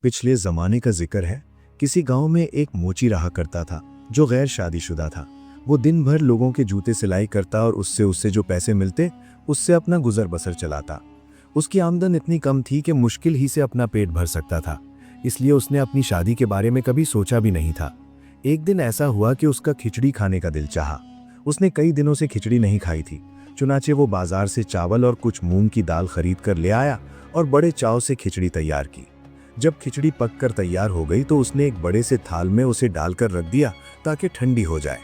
पिछले जमाने का जिक्र है। किसी गांव में एक मोची रहा करता था जो गैर शादीशुदा था। वो दिन भर लोगों के जूते सिलाई करता और उससे उससे जो पैसे मिलते उससे अपना गुजर बसर चलाता। उसकी आमदन इतनी कम थी कि मुश्किल ही से अपना पेट भर सकता था, इसलिए उसने अपनी शादी के बारे में कभी सोचा भी नहीं था। एक दिन ऐसा हुआ कि उसका खिचड़ी खाने का दिल चाहा। उसने कई दिनों से खिचड़ी नहीं खाई थी। चुनाचे वो बाजार से चावल और कुछ मूंग की दाल खरीद कर ले आया और बड़े चाव से खिचड़ी तैयार की। जब खिचड़ी पककर तैयार हो गई तो उसने एक बड़े से थाल में उसे डालकर रख दिया ताकि ठंडी हो जाए।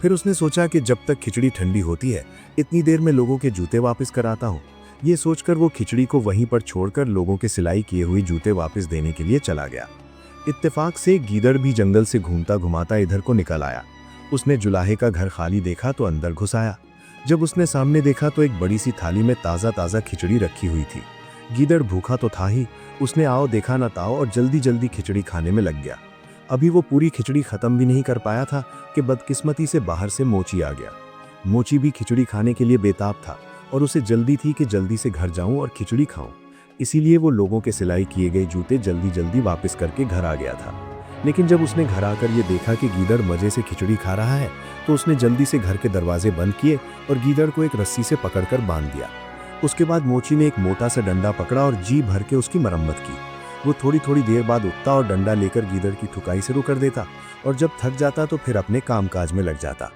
फिर उसने सोचा कि जब तक खिचड़ी ठंडी होती है इतनी देर में लोगों के जूते वापस कराता हूँ। ये सोचकर वो खिचड़ी को वहीं पर छोड़कर लोगों के सिलाई किए हुए जूते वापस देने के लिए चला गया। इत्तेफाक से गीदड़ भी जंगल से घूमता घुमाता इधर को निकल आया। उसने जुलाहे का घर खाली देखा तो अंदर घुस आया। जब उसने सामने देखा तो एक बड़ी सी थाली में ताज़ा ताज़ा खिचड़ी रखी हुई थी। गीदड़ भूखा तो था ही, उसने आओ देखा न ताओ और जल्दी जल्दी खिचड़ी खाने में लग गया। अभी वो पूरी खिचड़ी खत्म भी नहीं कर पाया था कि बदकिस्मती से बाहर से मोची आ गया। मोची भी खिचड़ी खाने के लिए बेताब था और उसे जल्दी थी कि जल्दी से घर जाऊं और खिचड़ी खाऊं। इसीलिए वो लोगों के सिलाई किए गए जूते जल्दी जल्दी वापस करके घर आ गया था। लेकिन जब उसने घर आकर ये देखा कि गीदड़ मजे से खिचड़ी खा रहा है तो उसने जल्दी से घर के दरवाजे बंद किए और गीदड़ को एक रस्सी से पकड़कर बांध दिया। उसके बाद मोची ने एक मोटा सा डंडा पकड़ा और जी भर के उसकी मरम्मत की। वो थोड़ी थोड़ी देर बाद उठता और डंडा लेकर गीदड़ की ठुकाई शुरू कर देता और जब थक जाता तो फिर अपने कामकाज में लग जाता।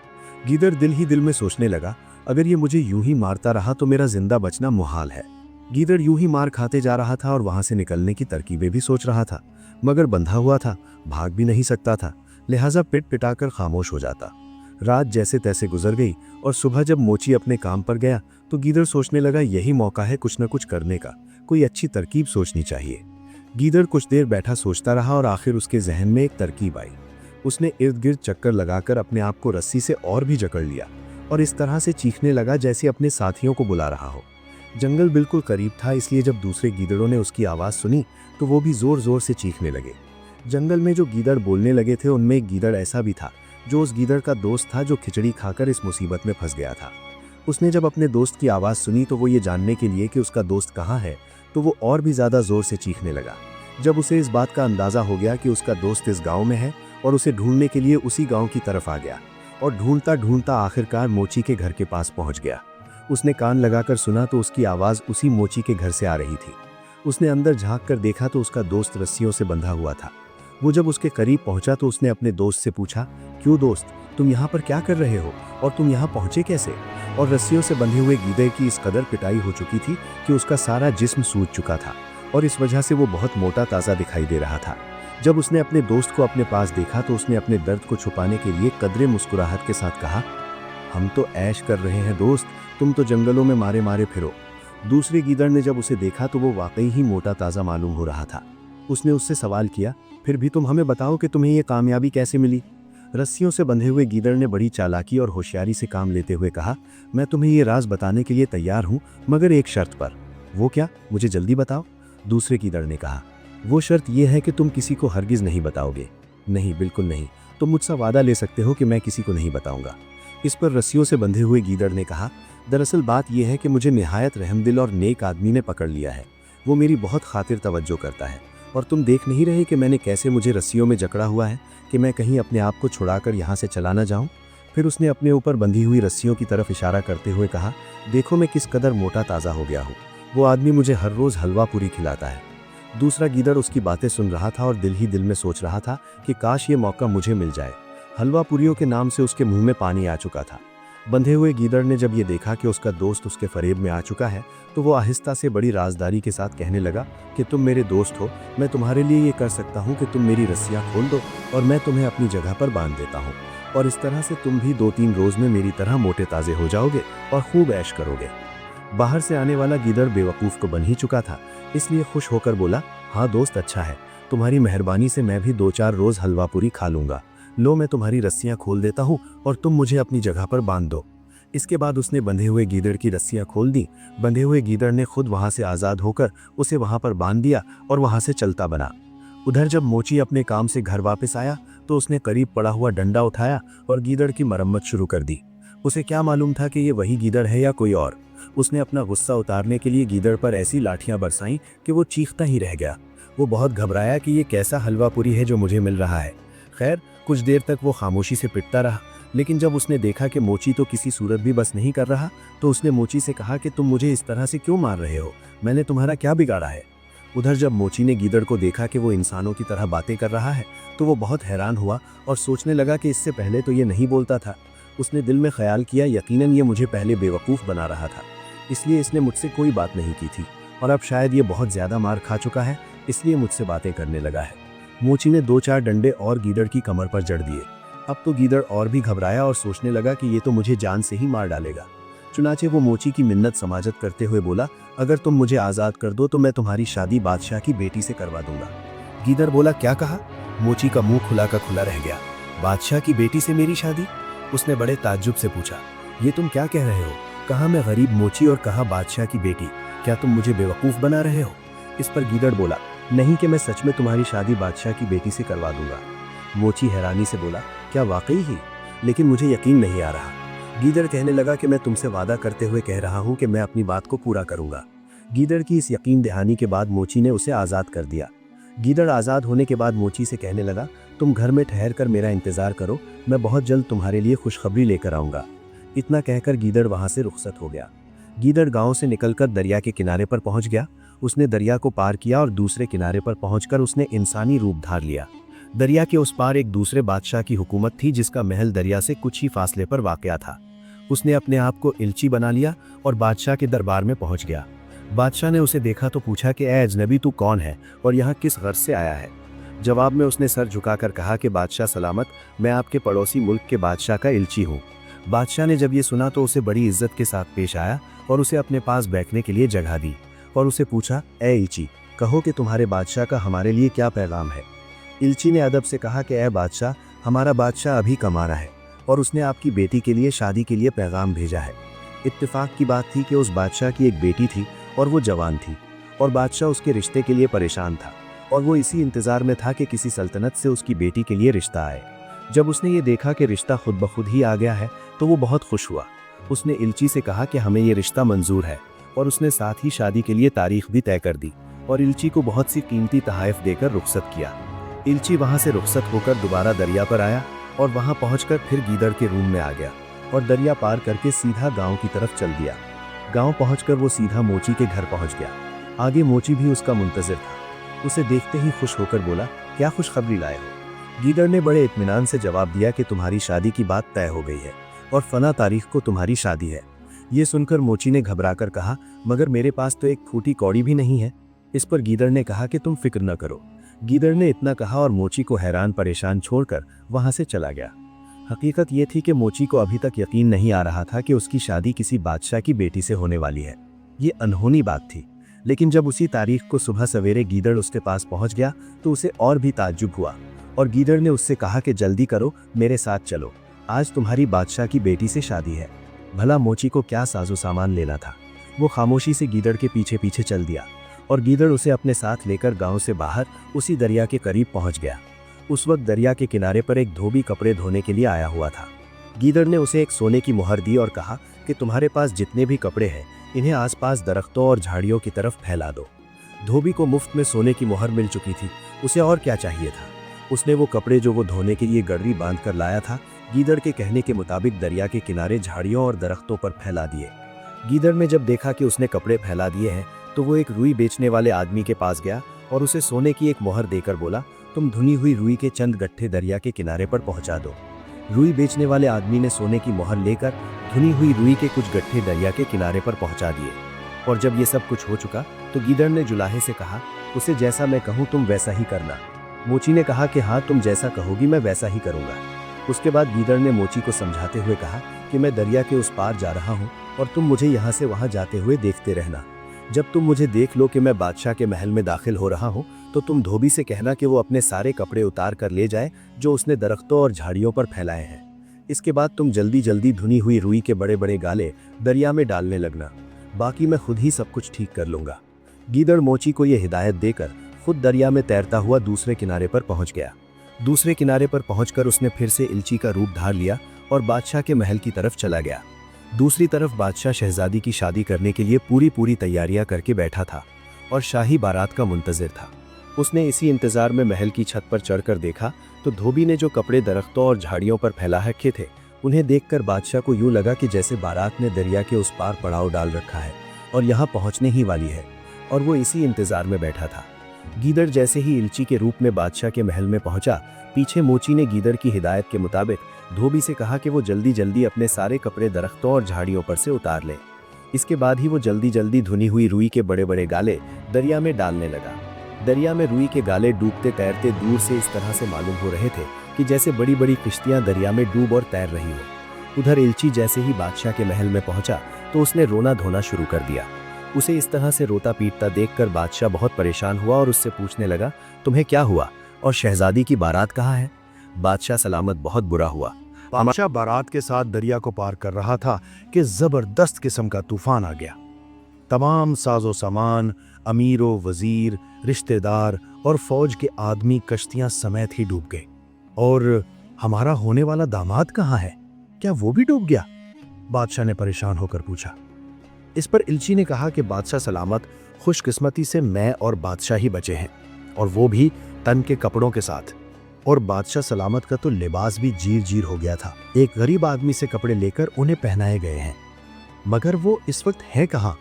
गीदड़ दिल ही दिल में सोचने लगा, अगर ये मुझे यूं ही मारता रहा तो मेरा जिंदा बचना मुहाल है। गीदड़ यूं ही मार खाते जा रहा था और वहां से निकलने की तरकीबें भी सोच रहा था, मगर बंधा हुआ था, भाग भी नहीं सकता था, लिहाजा पिट पिटाकर खामोश हो जाता। रात जैसे तैसे गुजर गई और सुबह जब मोची अपने काम पर गया तो गीदड़ सोचने लगा, यही मौका है कुछ न कुछ करने का, कोई अच्छी तरकीब सोचनी चाहिए। गीदड़ कुछ देर बैठा सोचता रहा और आखिर उसके जहन में एक तरकीब आई। उसने इर्द गिर्द चक्कर लगाकर अपने आप को रस्सी से और भी जकड़ लिया और इस तरह से चीखने लगा जैसे अपने साथियों को बुला रहा हो। जंगल बिल्कुल करीब था, इसलिए जब दूसरे गीदड़ों ने उसकी आवाज़ सुनी तो वो भी जोर जोर से चीखने लगे। जंगल में जो गीदड़ बोलने लगे थे उनमें एक गीदड़ ऐसा भी था जो उस गीदड़ का दोस्त था जो खिचड़ी खाकर इस मुसीबत में फंस गया था। उसने जब अपने दोस्त की आवाज़ सुनी तो वो ये जानने के लिए कि उसका दोस्त कहाँ है तो वो और भी ज़्यादा ज़ोर से चीखने लगा। जब उसे इस बात का अंदाज़ा हो गया कि उसका दोस्त इस गाँव में है और उसे ढूंढने के लिए उसी गाँव की तरफ आ गया और ढूंढता ढूंढता आखिरकार मोची के घर के पास पहुँच गया। उसने कान लगाकर सुना तो उसकी आवाज़ उसी मोची के घर से आ रही थी। उसने अंदर झांक कर देखा तो उसका दोस्त रस्सियों से बंधा हुआ था। वो जब उसके करीब पहुंचा तो उसने अपने दोस्त से पूछा, क्यों दोस्त, तुम यहाँ पर क्या कर रहे हो और तुम यहाँ पहुँचे कैसे? और रस्सियों से बंधे हुए गीदड़ की इस कदर पिटाई हो चुकी थी कि उसका सारा जिस्म सूज चुका था और इस वजह से वो बहुत मोटा ताज़ा दिखाई दे रहा था। जब उसने अपने दोस्त को अपने पास देखा तो उसने अपने दर्द को छुपाने के लिए कदरे मुस्कुराहट के साथ कहा, हम तो ऐश कर रहे हैं दोस्त, तुम तो जंगलों में मारे मारे फिरो। दूसरे गीदड़ ने जब उसे देखा तो वो वाकई ही मोटा ताज़ा मालूम हो रहा था। उसने उससे सवाल किया, फिर भी तुम हमें बताओ कि तुम्हें ये कामयाबी कैसे मिली? रस्सियों से बंधे हुए गीदड़ ने बड़ी चालाकी और होशियारी से काम लेते हुए कहा, मैं तुम्हें ये राज बताने के लिए तैयार हूँ, मगर एक शर्त पर। वो क्या, मुझे जल्दी बताओ। दूसरे गीदड़ ने कहा, वो शर्त यह है कि तुम किसी को हरगिज़ नहीं बताओगे। नहीं, बिल्कुल नहीं, तुम मुझसे वादा ले सकते हो कि मैं किसी को नहीं बताऊंगा। इस पर रस्सियों से बंधे हुए गीदड़ ने कहा, दरअसल बात यह है कि मुझे निहायत रहमदिल और नेक आदमी ने पकड़ लिया है। वो मेरी बहुत खातिर तवज्जो करता है और तुम देख नहीं रहे कि मैंने कैसे मुझे रस्सियों में जकड़ा हुआ है कि मैं कहीं अपने आप को छुड़ाकर यहाँ से चला ना जाऊँ। फिर उसने अपने ऊपर बंधी हुई रस्सियों की तरफ इशारा करते हुए कहा, देखो मैं किस कदर मोटा ताज़ा हो गया हूँ। वो आदमी मुझे हर रोज़ हलवा पूरी खिलाता है। दूसरा गीदड़ उसकी बातें सुन रहा था और दिल ही दिल में सोच रहा था कि काश ये मौका मुझे मिल जाए। हलवा पूरियों के नाम से उसके मुंह में पानी आ चुका था। बंधे हुए गीदड़ ने जब ये देखा कि उसका दोस्त उसके फरेब में आ चुका है तो वो आहिस्ता से बड़ी राजदारी के साथ कहने लगा कि तुम मेरे दोस्त हो, मैं तुम्हारे लिए ये कर सकता हूँ कि तुम मेरी रस्सियाँ खोल दो और मैं तुम्हें अपनी जगह पर बांध देता हूँ और इस तरह से तुम भी 2-3 रोज़ में मेरी तरह मोटे ताज़े हो जाओगे और खूब ऐश करोगे। बाहर से आने वाला गीदड़ बेवकूफ़ को बन ही चुका था, इसलिए खुश होकर बोला, हाँ दोस्त, अच्छा है, तुम्हारी मेहरबानी से मैं भी 2-4 रोज़ हलवा पूरी खा लूँगा। लो मैं तुम्हारी रस्सियाँ खोल देता हूँ और तुम मुझे अपनी जगह पर बांध दो। इसके बाद उसने बंधे हुए गीदड़ की रस्सियाँ खोल दी। बंधे हुए गीदड़ ने खुद वहाँ से आज़ाद होकर उसे वहाँ पर बांध दिया और वहाँ से चलता बना। उधर जब मोची अपने काम से घर वापस आया तो उसने करीब पड़ा हुआ डंडा उठाया और गीदड़ की मरम्मत शुरू कर दी। उसे क्या मालूम था कि ये वही गीदड़ है या कोई और। उसने अपना गुस्सा उतारने के लिए गीदड़ पर ऐसी लाठियाँ बरसाईं कि वो चीखता ही रह गया। वो बहुत घबराया कि ये कैसा हलवा पूरी है जो मुझे मिल रहा है। खैर, कुछ देर तक वो खामोशी से पिटता रहा, लेकिन जब उसने देखा कि मोची तो किसी सूरत भी बस नहीं कर रहा, तो उसने मोची से कहा कि तुम मुझे इस तरह से क्यों मार रहे हो, मैंने तुम्हारा क्या बिगाड़ा है। उधर जब मोची ने गीदड़ को देखा कि वो इंसानों की तरह बातें कर रहा है, तो वो बहुत हैरान हुआ और सोचने लगा कि इससे पहले तो ये नहीं बोलता था। उसने दिल में ख्याल किया, यकीनन ये मुझे पहले बेवकूफ़ बना रहा था, इसलिए इसने मुझसे कोई बात नहीं की थी, और अब शायद ये बहुत ज़्यादा मार खा चुका है, इसलिए मुझसे बातें करने लगा है। मोची ने 2-4 डंडे और गीदड़ की कमर पर जड़ दिए। अब तो गीदड़ और भी घबराया और सोचने लगा कि ये तो मुझे जान से ही मार डालेगा। चुनाचे वो मोची की मिन्नत समाजत करते हुए बोला, अगर तुम मुझे आज़ाद कर दो तो मैं तुम्हारी शादी बादशाह की बेटी से करवा दूंगा। गीदड़ बोला, क्या कहा? मोची का मुंह खुला का खुला रह गया। बादशाह की बेटी से मेरी शादी? उसने बड़े ताज्जुब से पूछा, ये तुम क्या कह रहे हो? कहा मैं गरीब मोची और कहा बादशाह की बेटी, क्या तुम मुझे बेवकूफ़ बना रहे हो? इस पर गीदड़ बोला, नहीं कि मैं सच में तुम्हारी शादी बादशाह की बेटी से करवा दूंगा। मोची हैरानी से बोला, क्या वाकई ही? लेकिन मुझे यकीन नहीं आ रहा। गीदड़ कहने लगा कि मैं तुमसे वादा करते हुए कह रहा हूं कि मैं अपनी बात को पूरा करूंगा। गीदड़ की इस यकीन दहानी के बाद मोची ने उसे आज़ाद कर दिया। गीदड़ आज़ाद होने के बाद मोची से कहने लगा, तुम घर में ठहर कर मेरा इंतज़ार करो, मैं बहुत जल्द तुम्हारे लिए खुशखबरी लेकर आऊँगा। इतना कहकर गीदड़ वहाँ से रुखसत हो गया। गीदड़ गांव से निकलकर दरिया के किनारे पर पहुंच गया। उसने दरिया को पार किया और दूसरे किनारे पर पहुंचकर उसने इंसानी रूप धार लिया। दरिया के उस पार एक दूसरे बादशाह की हुकूमत थी, जिसका महल दरिया से कुछ ही फासले पर वाक़या था। उसने अपने आप को इल्ची बना लिया और बादशाह के दरबार में पहुंच गया। बादशाह ने उसे देखा तो पूछा कि ए अजनबी, तू कौन है और यहाँ किस गर्ज से आया है? जवाब में उसने सर झुकाकर कहा कि बादशाह सलामत, मैं आपके पड़ोसी मुल्क के बादशाह का इल्ची हूँ। बादशाह ने जब ये सुना तो उसे बड़ी इज्जत के साथ पेश आया और उसे अपने पास बैठने के लिए जगह दी और उसे पूछा, ए इल्ची, कहो कि तुम्हारे बादशाह का हमारे लिए क्या पैगाम है? इल्ची ने अदब से कहा कि ए बादशाह, हमारा बादशाह अभी कमा रहा है और उसने आपकी बेटी के लिए शादी के लिए पैगाम भेजा है। इत्तेफाक की बात थी कि उस बादशाह की एक बेटी थी और वो जवान थी और बादशाह उसके रिश्ते के लिए परेशान था और वो इसी इंतज़ार में था कि किसी सल्तनत से उसकी बेटी के लिए रिश्ता आए। जब उसने ये देखा कि रिश्ता खुद ब खुद ही आ गया है तो वो बहुत खुश हुआ। उसने इल्ची से कहा कि हमें ये रिश्ता मंजूर है और उसने साथ ही शादी के लिए तारीख भी तय कर दी और इल्ची को बहुत सी कीमती तहाइफ देकर रुखसत किया। इल्ची वहाँ से रुखसत होकर दोबारा दरिया पर आया और वहाँ पहुँचकर फिर गीदड़ के रूम में आ गया और दरिया पार करके सीधा गाँव की तरफ चल दिया। गाँव पहुँचकर वो सीधा मोची के घर पहुँच गया। आगे मोची भी उसका मुंतजिर था। उसे देखते ही खुश होकर बोला, क्या खुशखबरी लाए हो? गीदड़ ने बड़े इत्मीनान से जवाब दिया कि तुम्हारी शादी की बात तय हो गई है और फना तारीख को तुम्हारी शादी है। ये सुनकर मोची ने घबराकर कहा, मगर मेरे पास तो एक फूटी कौड़ी भी नहीं है। इस पर गीदड़ ने कहा कि तुम फिक्र न करो। गीदड़ ने इतना कहा और मोची को हैरान परेशान छोड़कर वहां से चला गया। हकीकत ये थी कि मोची को अभी तक यकीन नहीं आ रहा था कि उसकी शादी किसी बादशाह की बेटी से होने वाली है। ये अनहोनी बात थी, लेकिन जब उसी तारीख को सुबह सवेरे गीदड़ उसके पास पहुंच गया तो उसे और भी ताज्जुब हुआ और गीदड़ ने उससे कहा कि जल्दी करो, मेरे साथ चलो, आज तुम्हारी बादशाह की बेटी से शादी है। भला मोची को क्या साजो सामान लेना था। वो खामोशी से गीदड़ के पीछे पीछे चल दिया और गीदड़ उसे अपने साथ लेकर गांव से बाहर उसी दरिया के करीब पहुंच गया। उस वक्त दरिया के किनारे पर एक धोबी कपड़े धोने के लिए आया हुआ था। गीदड़ ने उसे एक सोने की मुहर दी और कहा कि तुम्हारे पास जितने भी कपड़े हैं इन्हें आसपास दरख्तों और झाड़ियों की तरफ फैला दो। धोबी को मुफ्त में सोने की मुहर मिल चुकी थी, उसे और क्या चाहिए था। उसने वो कपड़े जो वो धोने के लिए गड़री बांध कर लाया था, गीदड़ के कहने के मुताबिक दरिया के किनारे झाड़ियों और दरख्तों पर फैला दिए। गीदड़ ने जब देखा कि उसने कपड़े फैला दिए हैं तो वो एक रुई बेचने वाले आदमी के पास गया और उसे सोने की एक मुहर देकर बोला, तुम धुनी हुई रुई के चंद गट्ठे दरिया के किनारे पर पहुंचा दो। रुई बेचने वाले आदमी ने सोने की मुहर लेकर धुनी हुई रुई के कुछ गट्ठे दरिया के किनारे पर पहुंचा दिए और जब ये सब कुछ हो चुका तो गीदड़ ने जुलाहे से कहा, उसे जैसा मैं कहूँ तुम वैसा ही करना। मोची ने कहा कि हाँ, तुम जैसा कहोगी मैं वैसा ही करूँगा। उसके बाद गीदड़ ने मोची को समझाते हुए कहा कि मैं दरिया के उस पार जा रहा हूँ और तुम मुझे यहाँ से वहाँ जाते हुए देखते रहना। जब तुम मुझे देख लो कि मैं बादशाह के महल में दाखिल हो रहा हूँ तो तुम धोबी से कहना कि वो अपने सारे कपड़े उतार कर ले जाए जो उसने दरख्तों और झाड़ियों पर फैलाए हैं। इसके बाद तुम जल्दी जल्दी धुनी हुई रुई के बड़े बड़े गाले दरिया में डालने लगना, बाकी मैं खुद ही सब कुछ ठीक कर लूँगा। गीदड़ मोची को ये हिदायत देकर खुद दरिया में तैरता हुआ दूसरे किनारे पर पहुँच गया। दूसरे किनारे पर पहुँचकर उसने फिर से इल्ची का रूप धार लिया और बादशाह के महल की तरफ चला गया। दूसरी तरफ बादशाह शहजादी की शादी करने के लिए पूरी तैयारियां करके बैठा था और शाही बारात का मुंतजिर था। उसने इसी इंतजार में महल की छत पर चढ़कर देखा तो धोबी ने जो कपड़े दरख्तों और झाड़ियों पर फैला रखे थे, उन्हें देखकर बादशाह को यूं लगा कि जैसे बारात ने दरिया के उस पार पड़ाव डाल रखा है और यहाँ पहुँचने ही वाली है, और वो इसी इंतजार में बैठा था। गीदड़ जैसे ही इल्ची के रूप में बादशाह के महल में पहुंचा, पीछे मोची ने गीदड़ की हिदायत के मुताबिक धोबी से कहा कि वो जल्दी जल्दी अपने सारे कपड़े दरख्तों और झाड़ियों पर से उतार ले। इसके बाद ही वो जल्दी जल्दी धुनी हुई रुई के बड़े बड़े गाले दरिया में डालने लगा। दरिया में रुई के गाले डूबते तैरते दूर से इस तरह से मालूम हो रहे थे कि जैसे बड़ी बड़ी किश्तियां दरिया में डूब और तैर रही हो। उधर इल्ची जैसे ही बादशाह के महल में पहुंचा तो उसने रोना धोना शुरू कर दिया। उसे इस तरह से रोता पीटता देखकर बादशाह बहुत परेशान हुआ और उससे पूछने लगा, तुम्हें क्या हुआ और शहजादी की बारात कहाँ है? बादशाह सलामत बहुत बुरा हुआ। बादशाह बारात के साथ दरिया को पार कर रहा था कि जबरदस्त किस्म का तूफान आ गया। तमाम साजो सामान, अमीरों, वजीर, रिश्तेदार और फौज के आदमी कश्तियां समेत ही डूब गए। और हमारा होने वाला दामाद कहाँ है? क्या वो भी डूब गया? बादशाह ने परेशान होकर पूछा। इस पर इल्ची ने कहा कि बादशाह सलामत, खुशकिस्मती से मैं और बादशाह ही बचे हैं, और वो भी तन के कपड़ों के साथ। और बादशाह सलामत का तो लिबास भी जीर जीर हो गया था। एक गरीब आदमी से कपड़े लेकर उन्हें पहनाए गए हैं, मगर वो इस वक्त है कहाँ?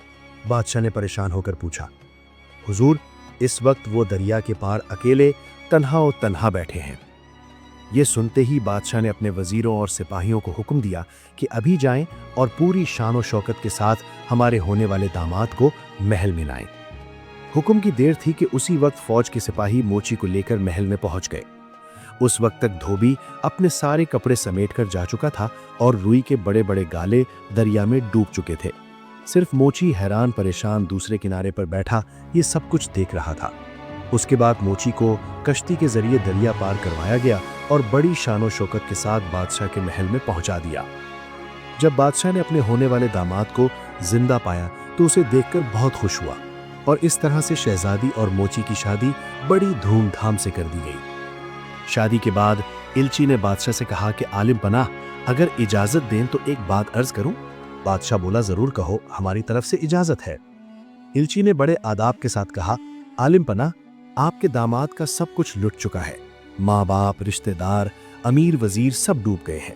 बादशाह ने परेशान होकर पूछा। हुजूर, इस वक्त वो दरिया के पार अकेले तन्हा बैठे हैं। ये सुनते ही बादशाह ने अपने वजीरों और सिपाहियों को हुक्म दिया कि अभी जाएं और पूरी शान और शौकत के साथ हमारे होने वाले दामाद को महल में लाएं। हुक्म की देर थी कि उसी वक्त फौज के सिपाही मोची को लेकर महल में पहुंच गए। उस वक्त तक धोबी अपने सारे कपड़े समेटकर जा चुका था और रुई के बड़े बड़े गाले दरिया में डूब चुके थे। सिर्फ मोची हैरान परेशान दूसरे किनारे पर बैठा ये सब कुछ देख रहा था। उसके बाद मोची को कश्ती के जरिए दरिया पार करवाया गया और बड़ी शानो शौकत के साथ बादशाह के महल में पहुंचा दिया। जब बादशाह ने अपने होने वाले दामाद को जिंदा पाया तो उसे देखकर बहुत खुश हुआ, और इस तरह से शहजादी और मोची की शादी बड़ी धूमधाम से कर दी गई। शादी के बाद इल्ची ने बादशाह से कहा कि आलिम पनाह, अगर इजाजत दें तो एक बात अर्ज करूं? बादशाह बोला, जरूर कहो, हमारी तरफ से इजाजत है। इल्ची ने बड़े आदाब के साथ कहा, आलिम पनाह, आपके दामाद का सब कुछ लुट चुका है। माँ बाप, रिश्तेदार, अमीर, वजीर सब डूब गए हैं,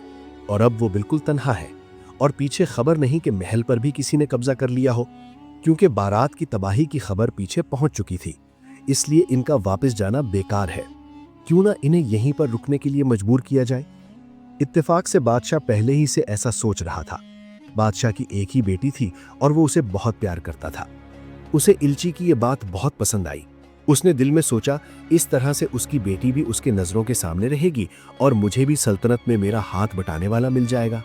और अब वो बिल्कुल तन्हा है, और पीछे खबर नहीं कि महल पर भी किसी ने कब्जा कर लिया हो, क्योंकि बारात की तबाही की खबर पीछे पहुंच चुकी थी। इसलिए इनका वापस जाना बेकार है। क्यों ना इन्हें यहीं पर रुकने के लिए मजबूर किया जाए। इत्तेफाक से बादशाह पहले ही से ऐसा सोच रहा था। बादशाह की एक ही बेटी थी और वो उसे बहुत प्यार करता था। उसे इल्ची की ये बात बहुत पसंद आई। उसने दिल में सोचा, इस तरह से उसकी बेटी भी उसके नजरों के सामने रहेगी और मुझे भी सल्तनत में मेरा हाथ बटाने वाला मिल जाएगा।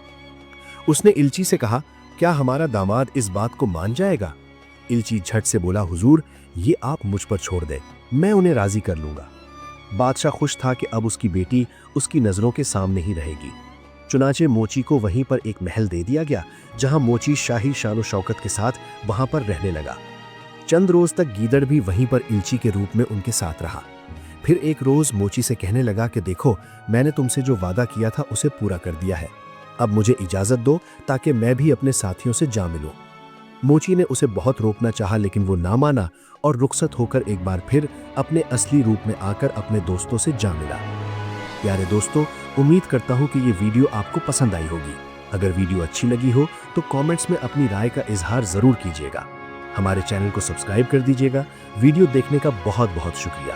उसने इल्ची से कहा, क्या हमारा दामाद इस बात को मान जाएगा? इल्ची झट से बोला, हुजूर, ये आप मुझ पर छोड़ दें, मैं उन्हें राजी कर लूंगा। बादशाह खुश था कि अब उसकी बेटी उसकी नजरों के सामने ही रहेगी। चुनाचे मोची को वहीं पर एक महल दे दिया गया, जहां मोची शाही शानो शौकत के साथ वहां पर रहने लगा। चंद रोज तक गीदड़ भी वहीं पर इल्ची के रूप में उनके साथ रहा। फिर एक रोज मोची से कहने लगा कि देखो, मैंने तुमसे जो वादा किया था उसे पूरा कर दिया है। अब मुझे इजाजत दो ताकि मैं भी अपने साथियों से जा मिलूं। मोची ने उसे बहुत रोकना चाहा, लेकिन वो ना माना और रुखसत होकर एक बार फिर अपने असली रूप में आकर अपने दोस्तों से जा मिला। प्यारे दोस्तों, उम्मीद करता हूं कि ये वीडियो आपको पसंद आई होगी। अगर वीडियो अच्छी लगी हो तो कमेंट्स में अपनी राय का इजहार जरूर कीजिएगा। हमारे चैनल को सब्सक्राइब कर दीजिएगा। वीडियो देखने का बहुत बहुत शुक्रिया।